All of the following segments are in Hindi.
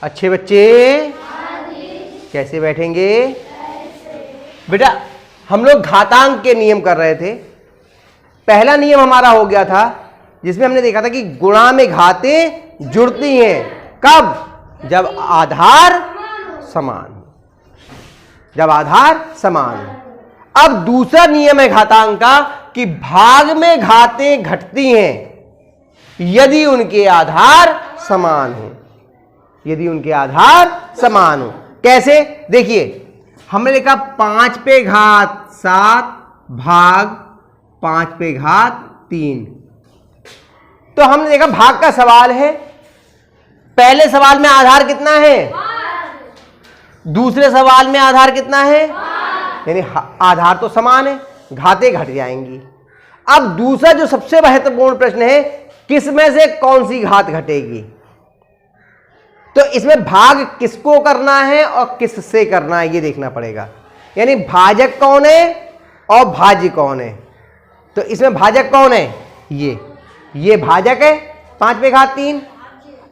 अच्छे बच्चे कैसे बैठेंगे? बेटा हम लोग घातांक के नियम कर रहे थे। पहला नियम हमारा हो गया था जिसमें हमने देखा था कि गुणा में घातें जुड़ती हैं। कब? जब आधार समान हो। जब आधार समान हो। अब दूसरा नियम है घातांक का कि भाग में घातें घटती हैं यदि उनके आधार समान हो। यदि उनके आधार समान हो। कैसे? देखिए हमने देखा 5 पे घात 7 भाग 5 पे घात 3। तो हमने देखा भाग का सवाल है। पहले सवाल में आधार कितना है? दूसरे सवाल में आधार कितना है? यानी आधार तो समान है, घातें घट जाएंगी। अब दूसरा जो सबसे महत्वपूर्ण प्रश्न है, किस में से कौन सी घात घटेगी? तो इसमें भाग किसको करना है और किससे करना है ये देखना पड़ेगा। यानी भाजक कौन है और भाज्य कौन है। तो इसमें भाजक कौन है? ये भाजक है 5 पे घात 3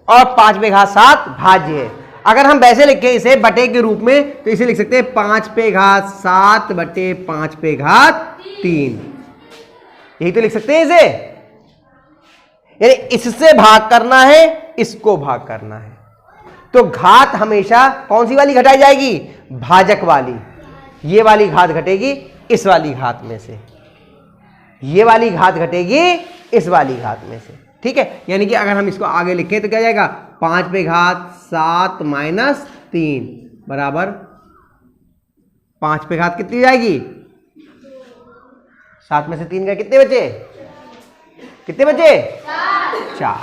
और 5 पे घात 7 भाज्य है। अगर हम वैसे लिखें इसे बटे के रूप में तो इसे लिख सकते हैं 5 पे घात 7 बटे 5 पे घात 3। यही तो लिख सकते हैं इसे। यानी इससे भाग करना है, इसको भाग करना है। तो घात हमेशा कौन सी वाली घटाई जाएगी? भाजक वाली। ये वाली घात घटेगी इस वाली घात में से, ये वाली घात घटेगी इस वाली घात में से। ठीक है। यानी कि अगर हम इसको आगे लिखें तो क्या जाएगा? 5 पे घात 7 माइनस 3 बराबर 5 पे घात कितनी जाएगी? 7 में से 3 गए, कितने बचे? कितने बचे? 4।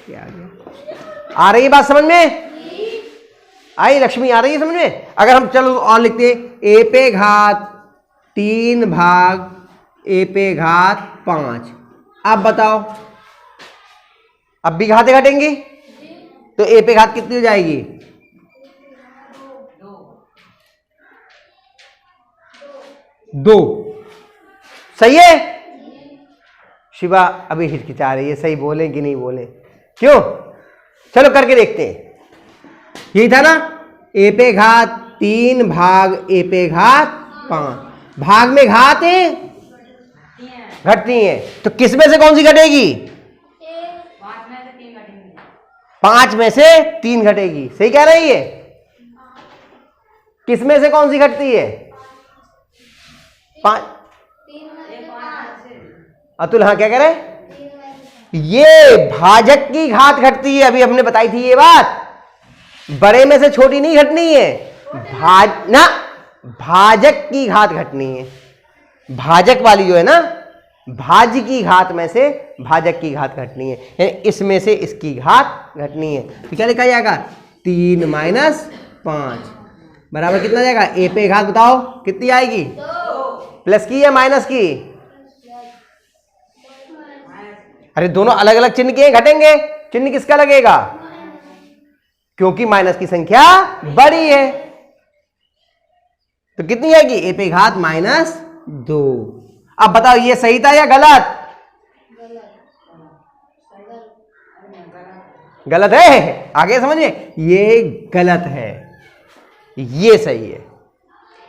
क्या आ गया? आ रही है बात समझ में? आई लक्ष्मी? आ रही है समझ में? अगर हम चलो और लिखते a पे घात 3 भाग a पे घात 5। अब बताओ, अब भी घातें घटेंगी तो a पे घात कितनी हो जाएगी? 2। सही है? शिवा अभी हिचकिचा रही है, सही बोले कि नहीं बोले? क्यों? चलो करके देखते हैं। यही था ना, a पे घात 3 भाग a पे घात 5। भाग में घात है घटती है, तो किस में से कौन सी घटेगी? 5 में से 3 घटेगी। सही कह रही है? किस में से कौन सी घटती है? 5। अतुल हाँ क्या कह रहे? ये भाजक की घात घटती है। अभी हमने बताई थी ये बात। बड़े में से छोटी नहीं घटनी है, भाजक की घात घटनी है। भाजक वाली जो है ना, भाज्य की घात में से भाजक की घात घटनी है, यानी इसमें से इसकी घात घटनी है। तो क्या लिखा जाएगा? 3 माइनस 5 बराबर कितना जाएगा? a पे घात बताओ कितनी आएगी? 2। प्लस की या माइनस की? अरे दोनों अलग अलग चिन्ह के घटेंगे, चिन्ह किसका लगेगा? क्योंकि माइनस की संख्या बड़ी है। तो कितनी आएगी? a पे घात माइनस 2। अब बताओ ये सही था या गलत? गलत है। आगे समझिए, ये गलत है, ये सही है।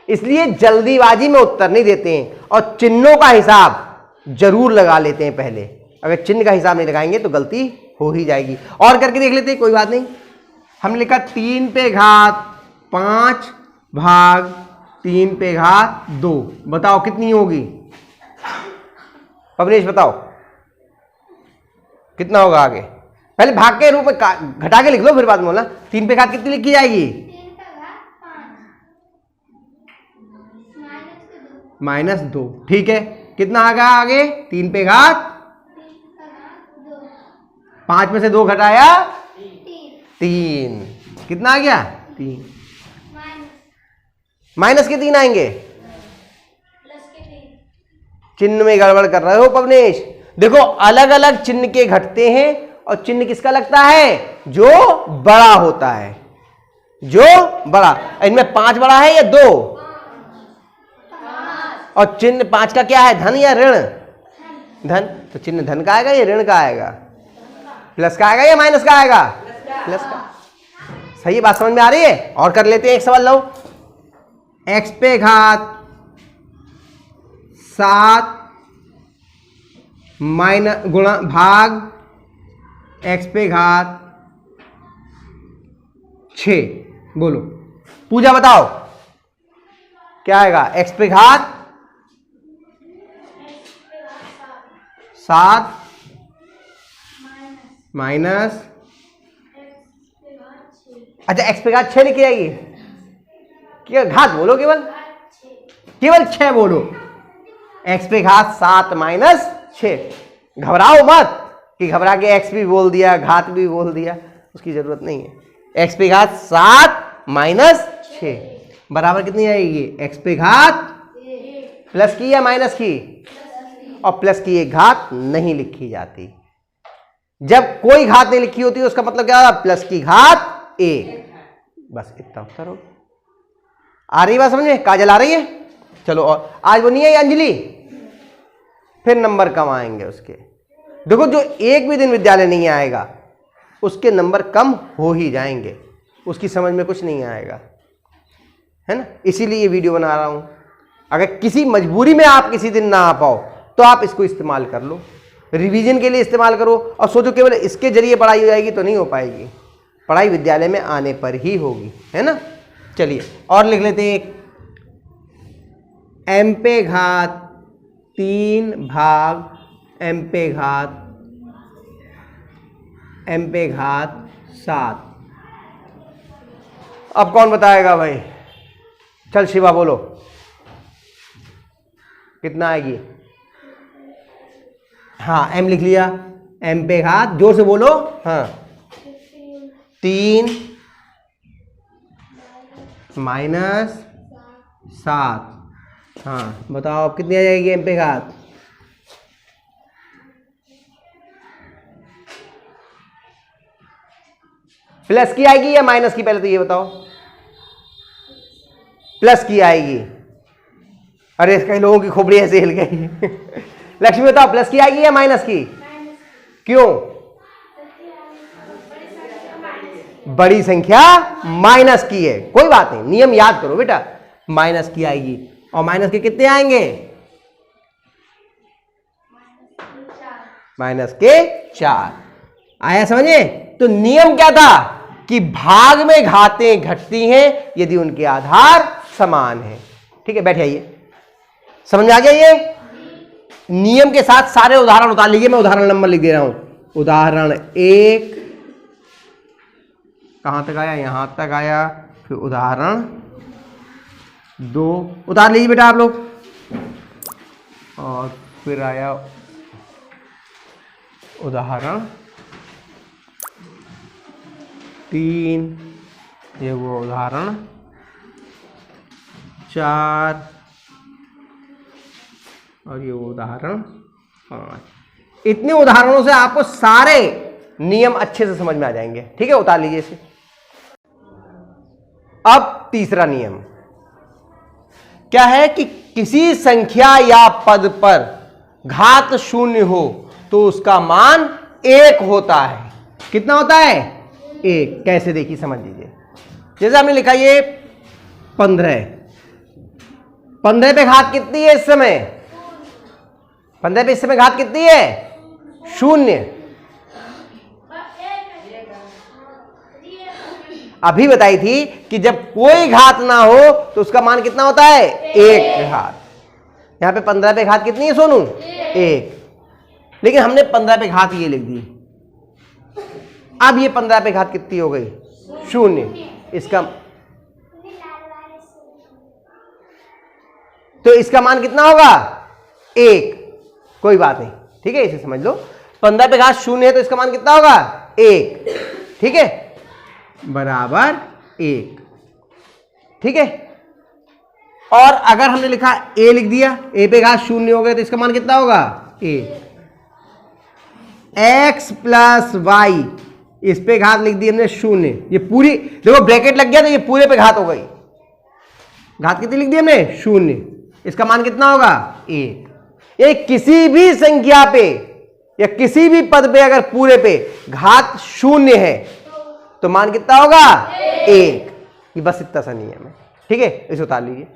इसलिए जल्दीबाजी में उत्तर नहीं देते हैं और चिन्हों का हिसाब जरूर लगा लेते हैं पहले। अगर चिन्ह का हिसाब नहीं लगाएंगे तो गलती हो ही जाएगी। और करके देख लेते हैं, कोई बात नहीं। हमने लिखा 3 पे घात 5 भाग 3 पे घात 2। बताओ कितनी होगी? पवनेश बताओ कितना होगा? आगे पहले भाग के रूप में घटा के लिख लो, फिर बाद में बोलना। 3 पे घात कितनी लिखी जाएगी? -2। ठीक है, कितना आ गया आगे? 3 पे घात 5 में से 2 घटाया 3, कितना आ गया? 3। माइनस के 3 आएंगे, चिन्ह में गड़बड़ कर रहे हो पवनेश। देखो अलग अलग चिन्ह के घटते हैं और चिन्ह किसका लगता है? जो बड़ा होता है, जो बड़ा। इनमें 5 बड़ा है या 2? और चिन्ह 5 का क्या है? धन या ऋण? धन। तो चिन्ह धन का आएगा या ऋण का आएगा? प्लस का आएगा या माइनस का आएगा? प्लस का। सही है, बात समझ में आ रही है? और कर लेते हैं एक सवाल, लो। x पे घात 7 माइनस गुणा भाग x पे घात 6, बोलो पूजा बताओ क्या आएगा? x पे घात 7 माइनस, अच्छा x पे घात 6 लिखी जाएगी, क्या घात बोलो, केवल 6 बोलो। x पे घात 7 माइनस 6, घबराओ मत कि घबरा के x भी बोल दिया घात भी बोल दिया, उसकी जरूरत नहीं है। x पे घात 7 माइनस 6 बराबर कितनी आएगी? x पे घात प्लस की या माइनस की? और प्लस की एक घात नहीं लिखी जाती। जब कोई घात नहीं लिखी होती उसका मतलब क्या होगा? प्लस की घात 1। बस इतना उत्तर हो। आ रही बात समझ में? काजल आ रही है? चलो, और आज वो नहीं है अंजलि, फिर नंबर कम आएंगे उसके। देखो, जो एक भी दिन विद्यालय नहीं आएगा उसके नंबर कम हो ही जाएंगे, उसकी समझ में कुछ नहीं आएगा, है ना? इसीलिए ये वीडियो बना रहा हूं। अगर किसी मजबूरी में आप किसी दिन ना आ पाओ तो आप इसको इस्तेमाल कर लो, रिवीजन के लिए इस्तेमाल करो, और सोचो केवल इसके जरिए पढ़ाई हो जाएगी तो नहीं हो पाएगी, पढ़ाई विद्यालय में आने पर ही होगी, है ना? चलिए और लिख लेते हैं, m पे घात 3 भाग m पे घात 7। अब कौन बताएगा भाई? चल शिवा बोलो कितना आएगी? हाँ, m लिख लिया, m पे घात, जोर से बोलो, हाँ 3 माइनस 7। हाँ बताओ अब कितनी आ जाएगी m पे घात? प्लस की आएगी या माइनस की? पहले तो ये बताओ। प्लस की आएगी। अरे कई लोगों की खोपड़ी ऐसे हिल गई। लक्ष्मी बताओ प्लस की आएगी या माइनस की? क्यों? बड़ी संख्या माइनस की है, कोई बात नहीं, नियम याद करो बेटा, माइनस की आएगी। और माइनस के कितने आएंगे? माइनस के 4 आया समझे? तो नियम क्या था कि भाग में घातें घटती हैं यदि उनके आधार समान है। ठीक है, बैठे आइए, समझ में आ गया? ये नियम के साथ सारे उदाहरण उतार लीजिए, मैं उदाहरण नंबर लिख दे रहा हूं। उदाहरण 1 कहां तक आया? यहां तक आया। फिर उदाहरण 2 उतार लीजिए बेटा आप लोग, और फिर आया उदाहरण 3, ये वो उदाहरण 4, और ये वो उदाहरण 5। इतने उदाहरणों से आपको सारे नियम अच्छे से समझ में आ जाएंगे। ठीक है, उतार लीजिए इसे। अब तीसरा नियम क्या है कि किसी संख्या या पद पर घात 0 हो तो उसका मान 1 होता है। कितना होता है? 1। कैसे? देखिए समझ लीजिए। जैसे हमने लिखा ये 15 पे घात कितनी है इस समय? 15 पे इस समय घात कितनी है? 0। अभी बताई थी कि जब कोई घात ना हो तो उसका मान कितना होता है? 1 घात। यहां पे 15 पे घात कितनी है सोनू? 1। लेकिन हमने 15 पे घात ये लिख दी। अब ये 15 पे घात कितनी हो गई? 0। इसका तो इसका मान कितना होगा? 1। कोई बात नहीं, ठीक है, इसे समझ लो। 15 पे घात 0 है तो इसका मान कितना होगा? 1। ठीक है, बराबर 1। ठीक है, और अगर हमने लिखा a लिख दिया, a पे घात 0 हो गया तो इसका मान कितना होगा? 1। x प्लस वाई, इस पे घात लिख दी हमने 0। ये पूरी देखो ब्रैकेट लग गया तो ये पूरे पे घात हो गई। घात कितनी लिख दी हमने? 0। इसका मान कितना होगा? 1। ये किसी भी संख्या पे या किसी भी पद पे अगर पूरे पे घात 0 है तो मान कितना होगा? 1। ये बस इतना सा नियम है, ठीक है। इसे उतार लीजिए।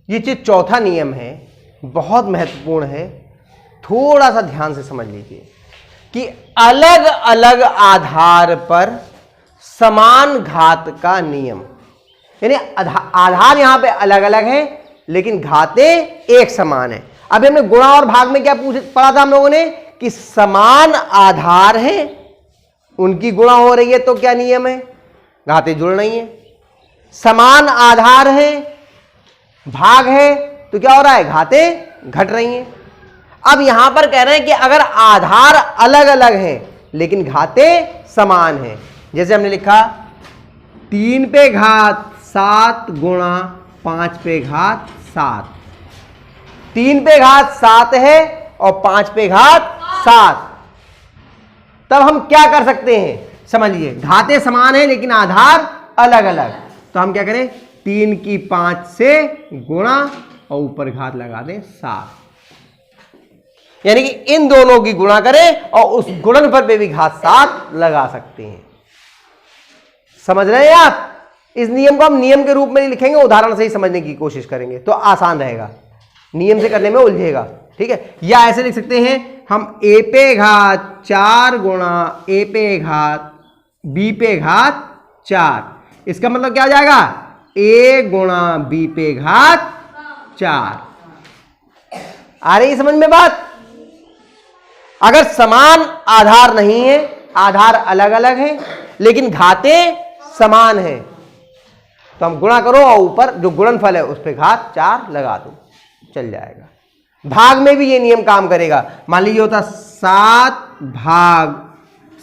ये चीज चौथा नियम है, बहुत महत्वपूर्ण है, थोड़ा सा ध्यान से समझ लीजिए कि अलग अलग आधार पर समान घात का नियम, यानी आधार यहां पे अलग अलग है लेकिन घातें एक समान है। अभी हमने गुणा और भाग में क्या पढ़ा था हम लोगों ने कि समान आधार है, उनकी गुणा हो रही है तो क्या नियम है, घातें जुड़ रही हैं। समान आधार है, भाग है, तो क्या हो रहा है, घातें घट रही हैं। अब यहां पर कह रहे हैं कि अगर आधार अलग अलग हैं लेकिन घातें समान हैं, जैसे हमने लिखा 3 पे घात 7 गुणा 5 पे घात 7, 3 पे घात 7 है और 5 पे घात 7। तब हम क्या कर सकते हैं, समझिए, घातें समान हैं लेकिन आधार अलग अलग, तो हम क्या करें, 3 की 5 से गुणा और ऊपर घात लगा दें 7, यानी कि इन दोनों की गुणा करें और उस गुणनफल पे भी घात 7 लगा सकते हैं। समझ रहे हैं आप? इस नियम को हम नियम के रूप में नहीं लिखेंगे, उदाहरण से ही समझने की कोशिश करेंगे तो आसान रहेगा, नियम से करने में उलझेगा, ठीक है। या ऐसे लिख सकते हैं हम a पे घात 4 गुणा a पे घात b पे घात 4, इसका मतलब क्या हो जाएगा, a गुणा b पे घात 4। आ रही समझ में बात? अगर समान आधार नहीं है, आधार अलग अलग है लेकिन घातें समान है, तो हम गुणा करो और ऊपर जो गुणनफल है उस पे घात 4 लगा दो, चल जाएगा। भाग में भी ये नियम काम करेगा। मान लीजिए होता 7 भाग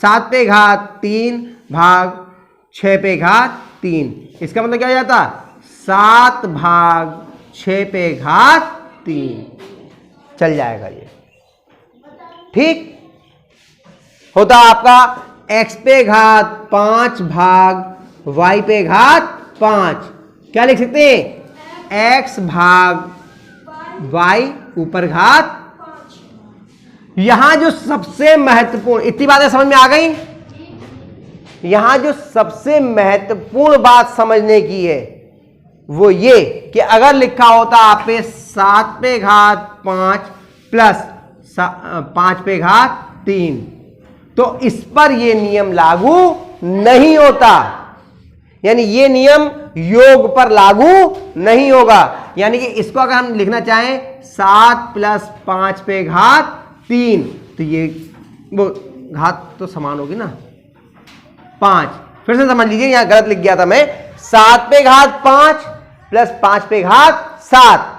7 पे घात 3 भाग 6 पे घात 3, इसका मतलब क्या हो जाता, 7 भाग 6 पे घात 3, चल जाएगा ये, ठीक। होता आपका x पे घात 5 भाग y पे घात 5, क्या लिख सकते हैं, x भाग y ऊपर घात। यहां जो सबसे महत्वपूर्ण, इतनी बातें समझ में आ गई, यहां जो सबसे महत्वपूर्ण बात समझने की है वो ये कि अगर लिखा होता आप पे 7 पे घात 5 प्लस 5 पे घात 3, तो इस पर ये नियम लागू नहीं होता, यानी ये नियम योग पर लागू नहीं होगा। यानी कि इसको अगर हम लिखना चाहें 7 प्लस 5 पे घात 3, तो ये वो घात तो समान होगी ना 5। फिर से समझ लीजिए, यहां गलत लिख गया था मैं, 7 पे घात 5 प्लस 5 पे घात 7,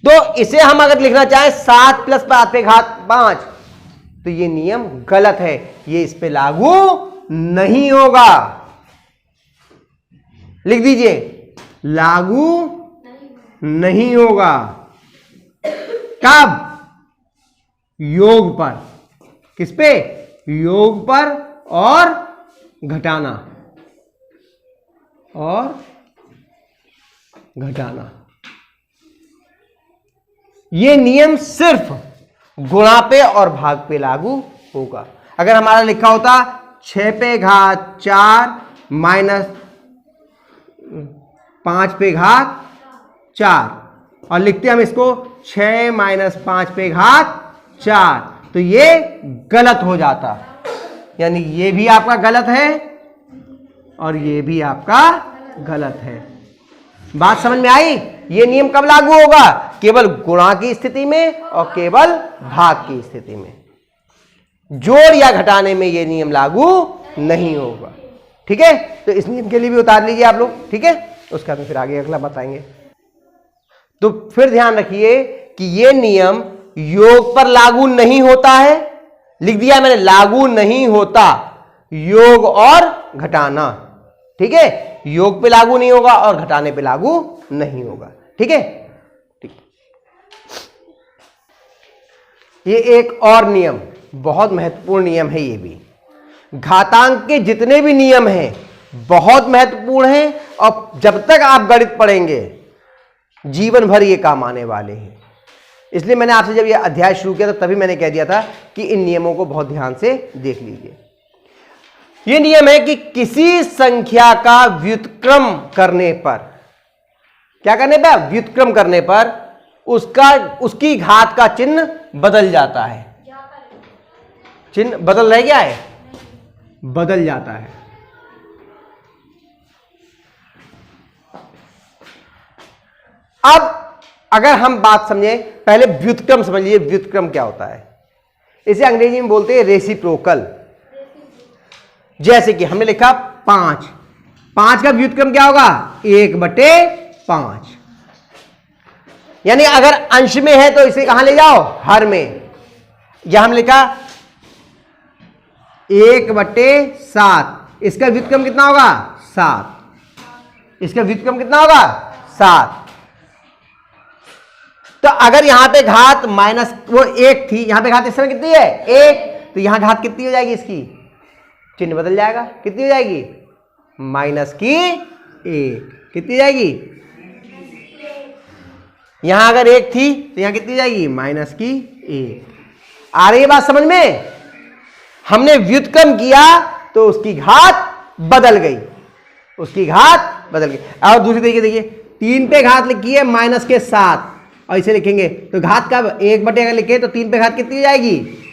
तो इसे हम अगर लिखना चाहें 7 प्लस 5 पे घात 5, तो ये नियम गलत है, ये इस पे लागू नहीं होगा। लिख दीजिए, लागू नहीं होगा। कब? योग पर। किस पे? योग पर और घटाना और घटाना। ये नियम सिर्फ गुणा पे और भाग पे लागू होगा। अगर हमारा लिखा होता 6 पे घात 4 माइनस 5 पे घात 4 और लिखते हम इसको 6 माइनस 5 पे घात 4, तो ये गलत हो जाता, यानी ये भी आपका गलत है और ये भी आपका गलत है। बात समझ में आई? ये नियम कब लागू होगा? केवल गुणा की स्थिति में और केवल भाग की स्थिति में। जोड़ या घटाने में ये नियम लागू नहीं होगा, ठीक है। तो इस नियम के लिए भी उतार लीजिए आप लोग, ठीक है। उसका फिर आगे अगला बताएंगे। तो फिर ध्यान रखिए कि ये नियम योग पर लागू नहीं होता है, लिख दिया मैंने, लागू नहीं होता, योग और घटाना, ठीक है। योग पे लागू नहीं होगा और घटाने पे लागू नहीं होगा, ठीक है। ठीक, ये एक और नियम, बहुत महत्वपूर्ण नियम है। ये भी घातांक के जितने भी नियम हैं बहुत महत्वपूर्ण हैं और जब तक आप गणित पढ़ेंगे जीवन भर ये काम आने वाले हैं। इसलिए मैंने आपसे जब ये अध्याय शुरू किया तो तभी मैंने कह दिया था कि इन नियमों को बहुत ध्यान से देख लीजिए। ये नियम है कि किसी संख्या का व्युत्क्रम करने पर, क्या करने पर? व्युत्क्रम करने पर उसकी घात का चिन्ह बदल जाता है। चिन्ह बदल रह गया है, बदल जाता है। अब अगर हम बात समझे, पहले व्युत्क्रम समझ लीजिए, व्युत्क्रम क्या होता है। इसे अंग्रेजी में बोलते हैं रेसिप्रोकल। जैसे कि हमने लिखा 5, 5 का व्युत्क्रम क्या होगा? 1/5। यानी अगर अंश में है तो इसे कहां ले जाओ? हर में। यहां हमने लिखा 1/7, इसका व्युत्क्रम कितना होगा? 7। इसका व्युत्क्रम कितना होगा? 7। तो अगर यहां पे घात माइनस वो 1 थी, यहां पे घात इस समय कितनी है? 1, तो यहां घात कितनी हो जाएगी? इसकी चिन्ह बदल जाएगा। कितनी हो जाएगी? -1। कितनी हो जाएगी? यहां अगर 1 थी तो यहां कितनी हो जाएगी? -1। आ रही है बात समझ में? हमने व्युत्क्रम किया तो उसकी घात बदल गई, उसकी घात बदल गई। और दूसरी तरीके देखिए, 3 पे घात लिखी है -7 और इसे लिखेंगे तो घात का 1/, अगर लिखे तो 3 पे घात कितनी हो जाएगी?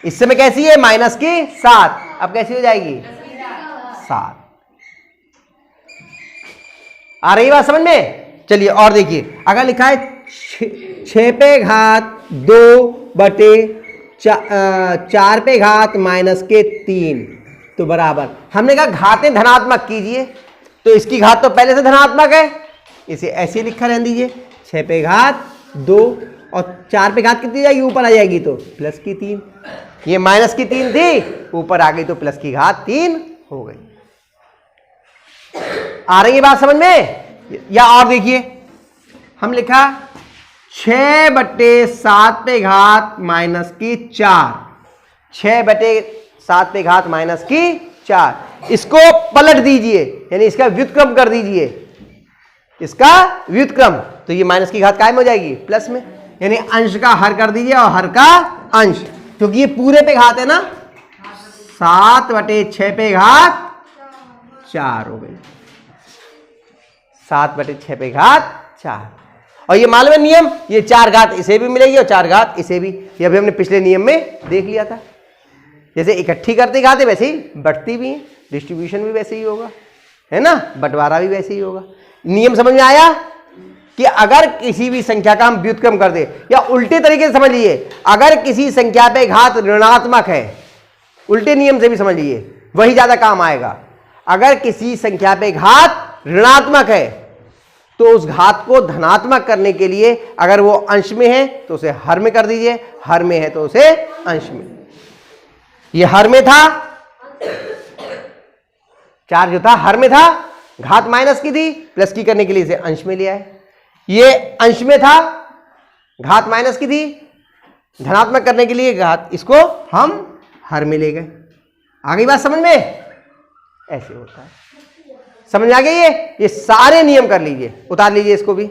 इस समय कैसी है? -7। अब कैसी हो जाएगी? 7। आ रही बात समझ में? चलिए और देखिए, अगर लिखा है 6 पे घात 2/4 पे घात -3 तो बराबर, हमने कहा घातें धनात्मक कीजिए, तो इसकी घात तो पहले से धनात्मक है, इसे ऐसे लिखा रहने दीजिए। 6 पे घात 2 और 4 पे घात कितनी जाएगी? ऊपर आ जाएगी तो +3। ये -3 थी, ऊपर आ गई तो प्लस की घात 3 हो गई। आ रही है बात समझ में? या और देखिए, हम लिखा 6/7 पे घात -4, 6/7 पे घात -4, इसको पलट दीजिए, यानी इसका व्युत्क्रम कर दीजिए, इसका व्युत्क्रम, तो ये माइनस की घात कायम हो जाएगी प्लस में, यानी अंश का हर कर दीजिए और हर का अंश, क्योंकि ये पूरे पे घात है ना। 7/6 पे घात 4 हो गई, 7/6 पे घात 4। और ये मालूम है नियम, ये 4 घात इसे भी मिलेगी और 4 घात इसे भी, ये अभी हमने पिछले नियम में देख लिया था। जैसे इकट्ठी करते घाते वैसे ही बढ़ती भी है, डिस्ट्रीब्यूशन भी वैसे ही होगा, है ना, बंटवारा भी वैसे ही होगा। नियम समझ में आया कि अगर किसी भी संख्या का हम व्युत्क्रम कर दे, या उल्टे तरीके से समझ लीजिए, अगर किसी संख्या पे घात ऋणात्मक है, उल्टे नियम से भी समझ लीजिए, वही ज्यादा काम आएगा। अगर किसी संख्या पे घात ऋणात्मक है तो उस घात को धनात्मक करने के लिए अगर वो अंश में है तो उसे हर में कर दीजिए, हर में है तो उसे अंश में। ये हर में था, 4 जो था हर में था, घात माइनस की थी, प्लस की करने के लिए इसे अंश में लिया है। ये अंश में था, घात माइनस की थी, धनात्मक करने के लिए घात इसको हम हर में ले गए। आ गई बात समझ में? ऐसे होता है, समझ आ गई? ये सारे नियम कर लीजिए, उतार लीजिए इसको भी।